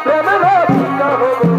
প্রেমের শিকার হলো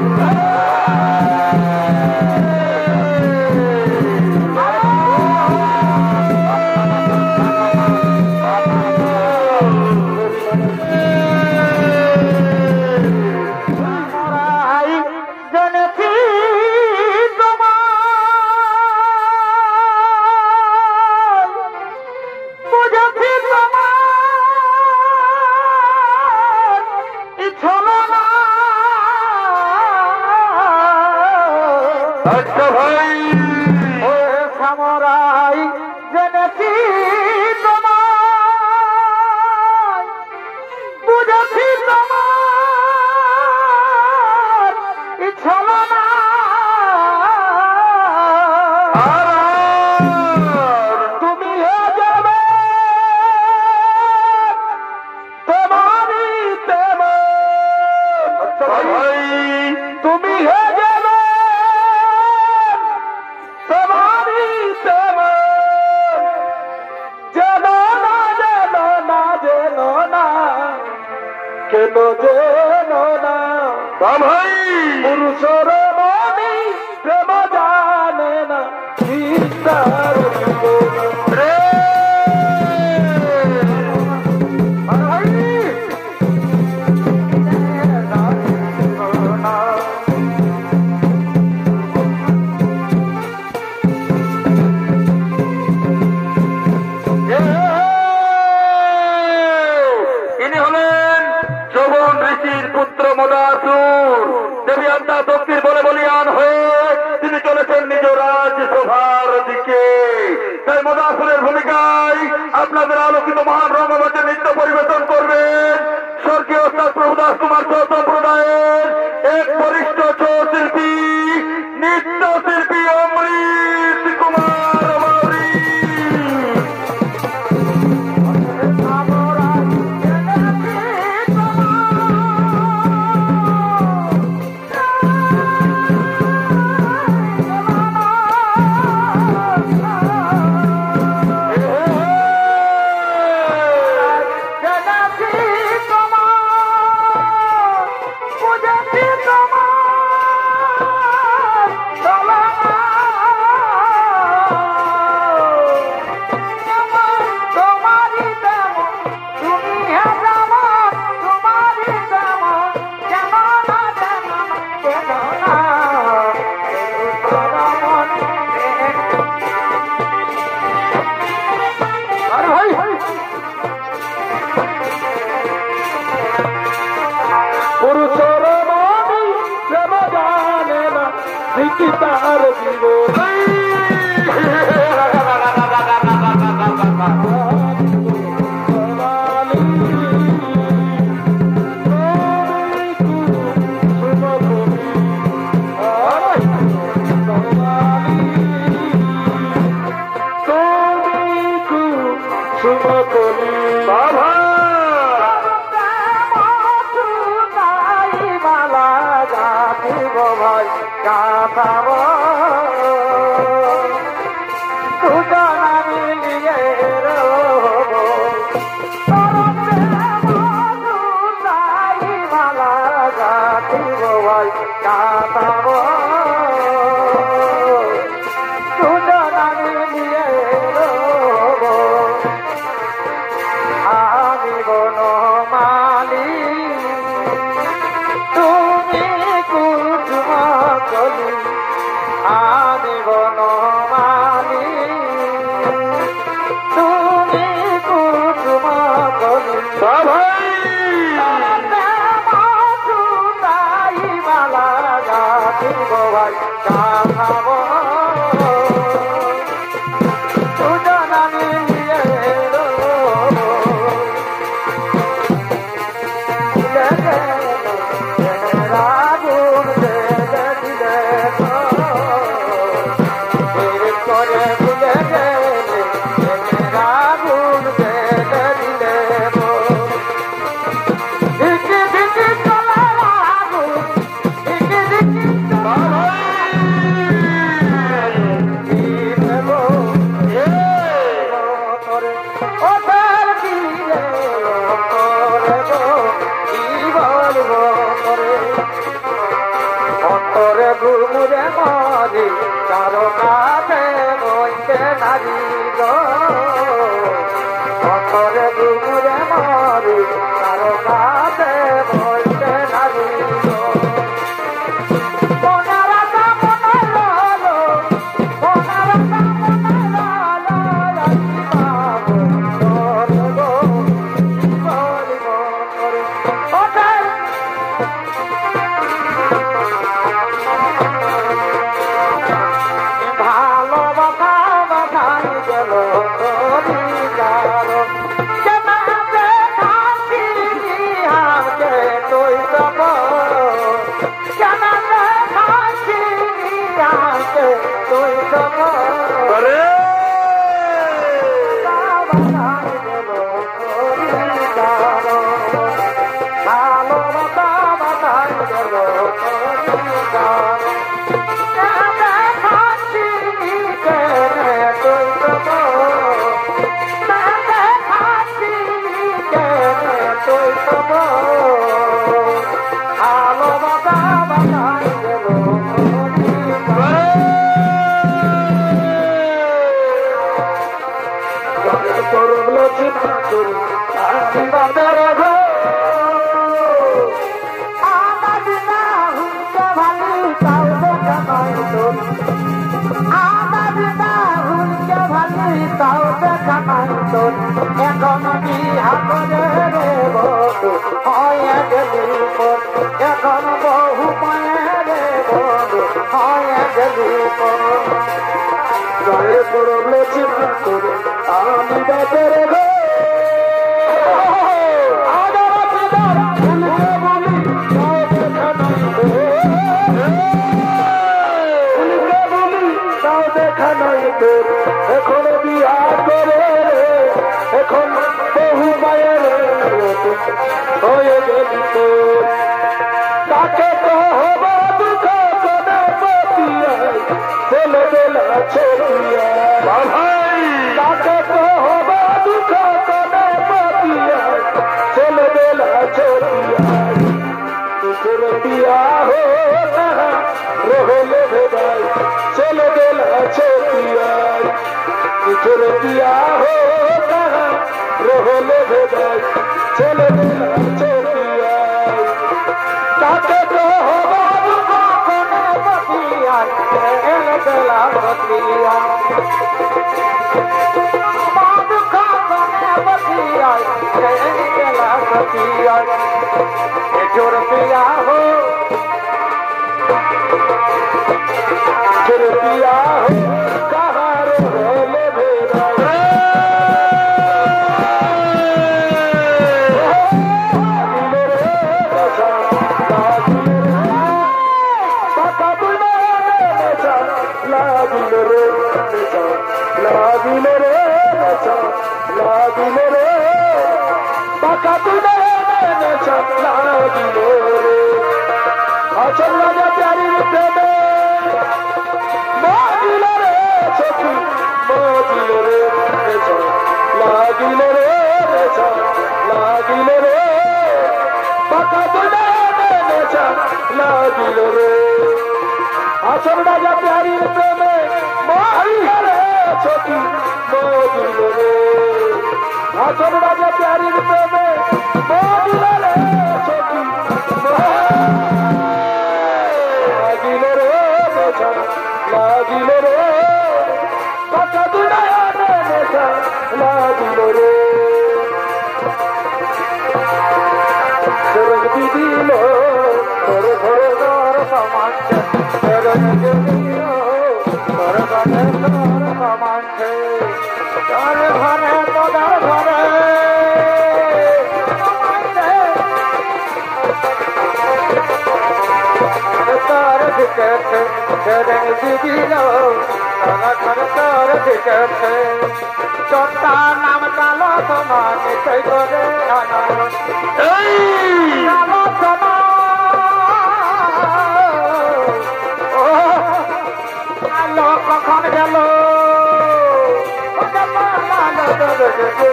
করে মরি কারো কাছে বইতে নারী গো অন্তরে ঘুরে মরি কারো কাছে বইতে নারী গো এখন বিহা করে রে বধু হয়ে গেলি এখন বহু মায়ে রে বধু হয়ে গেলি গায়ে করলে চিন্তা করে আমি বাপের গো এখন বিয়া করে এখন বহু মায়ের হয়ে গেলি তাকে তো হবো দুঃখ করে ছেলে বেলা ছেড়িয়া তাকে তো হবো দুঃখ করে ছেলে বেলা ছেড়িয়া দুঃখের বিয়া রহলে ভেদাই ছেলে বেলা ছেড়িয়া দুঃখের বিয়া রহলে ভেদাই ছেলে বেলা ছেড়িয়া তাকে তো হবো দুঃখ করে ছেলে বেলা বতিয়া দুঃখ করে বতিয়া ছেলে বেলা বতিয়া জোর পিয়া हो जर पिया हो कहाँ रोले भेदा अचल राजा प्यारी प्रेमे मोदिल रे छोटी मोदिल रे लागिल रे लागिल रे पका दुने नेचा लागिल रे अचल राजा प्यारी प्रेमे मोदिल रे छोटी मोदिल रे अचल राजा प्यारी प्रेमे मोदिल रे छोटी লাগিল রে কথা দুনায় নেশা লাগিল রে সরগ দিদিল তোর ঘরে ঘর সমানছে সরগ দিদিল তোর ঘরে ঘর সমানছে তোর ঘরে তোর ঘরে তার দিকেছে সরগ দিদিল তোর ঘর দিকেছে চন্তা নাম কালো তোমার নিশ্চয় করে কালো তোমার কখন গেল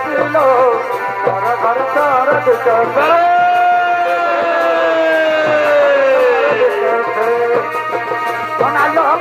দিল তোর ঘর তোর দিকেছে Con algo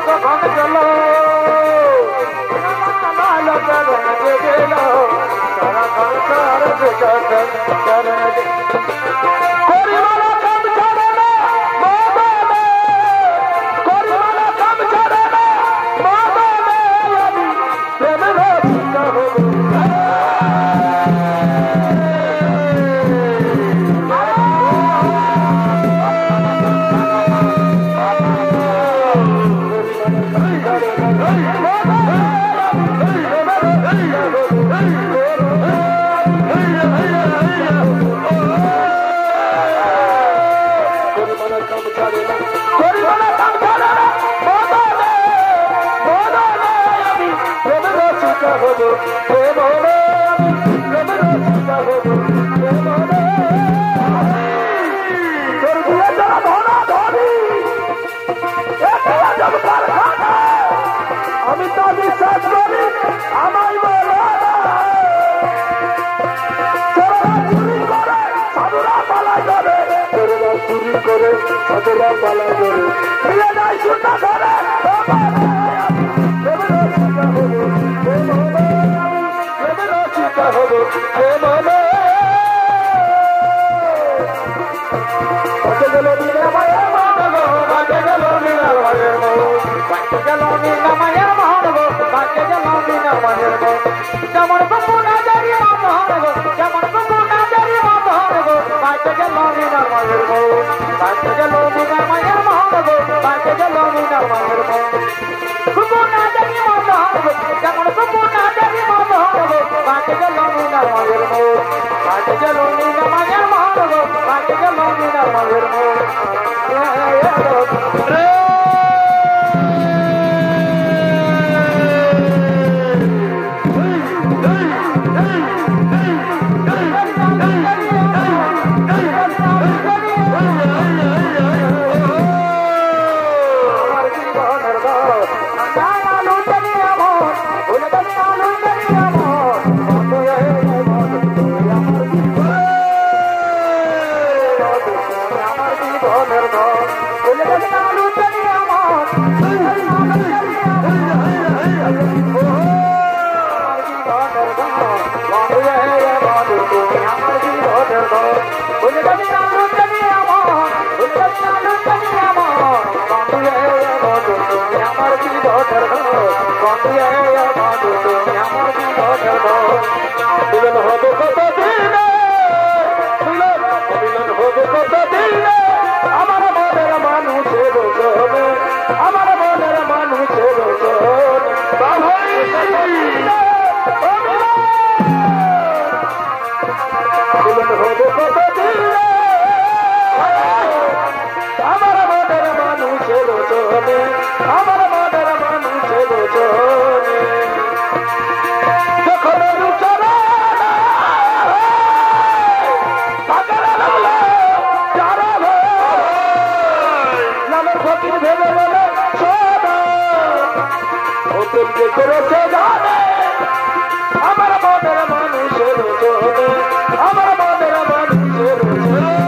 আমি তো বিশ্বাস করি আমায় বলো সাধুরা পালা করে চুরি করে সাধুরা পালা করে বিয়ে নাই শুনতে করে যেমন বকুনা জারি মহর গো যেমন বকুনা জারি মহর গো বাইতে গেল মিনার মায়ের গো বাইতে গেল মিনার মায়ের মহর গো বাইতে গেল মিনার মায়ের গো বকুনা জারি মহর গো যেমন বকুনা জারি মহর গো বাইতে গেল মিনার মায়ের গো বাইতে গেল মিনার মায়ের মহর গো বাইতে গেল মিনার মায়ের গো আমার মনের মানুষের আমার মনের মানুষের আমার মনের মানুষের চলে আমার মনের মানুষের চলে যখন ফকির ভেবে বলে যে করেছে জানে আমার মনের মানুষের চলে আমার মনের মানুষের চলে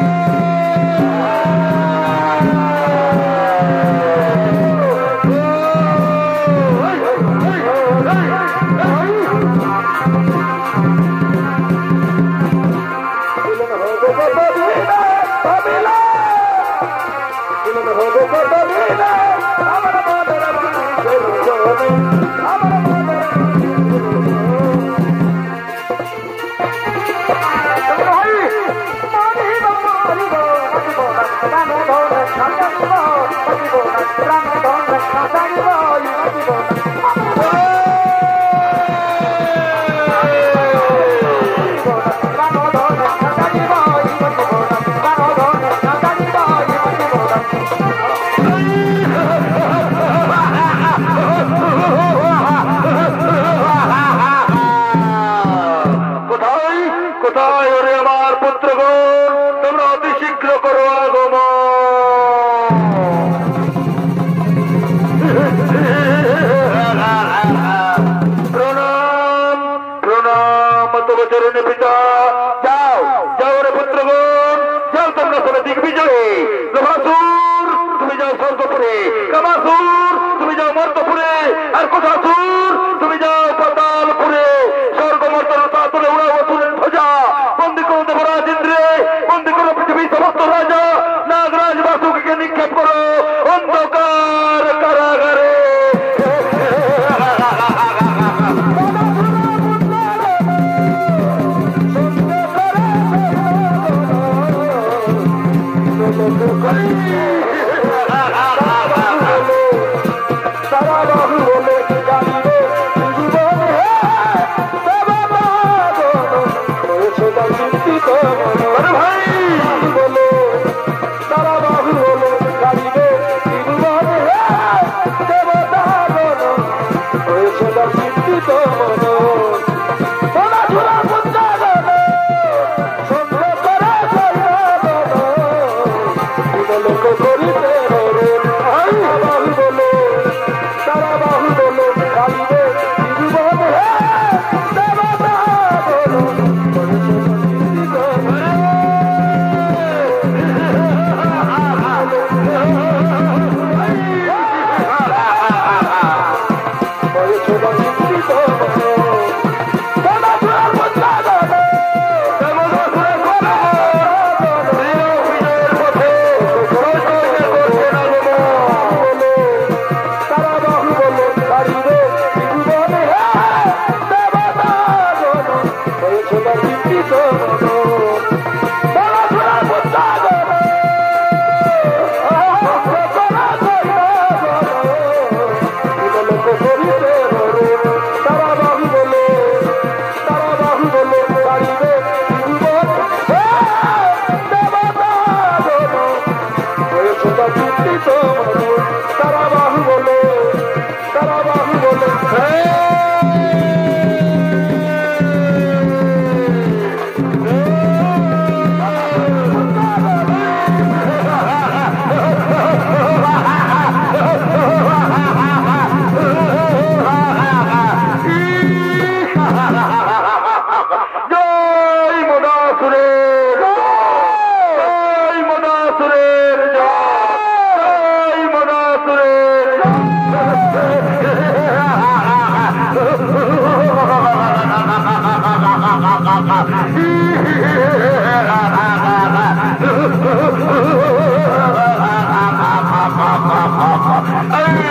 Hey!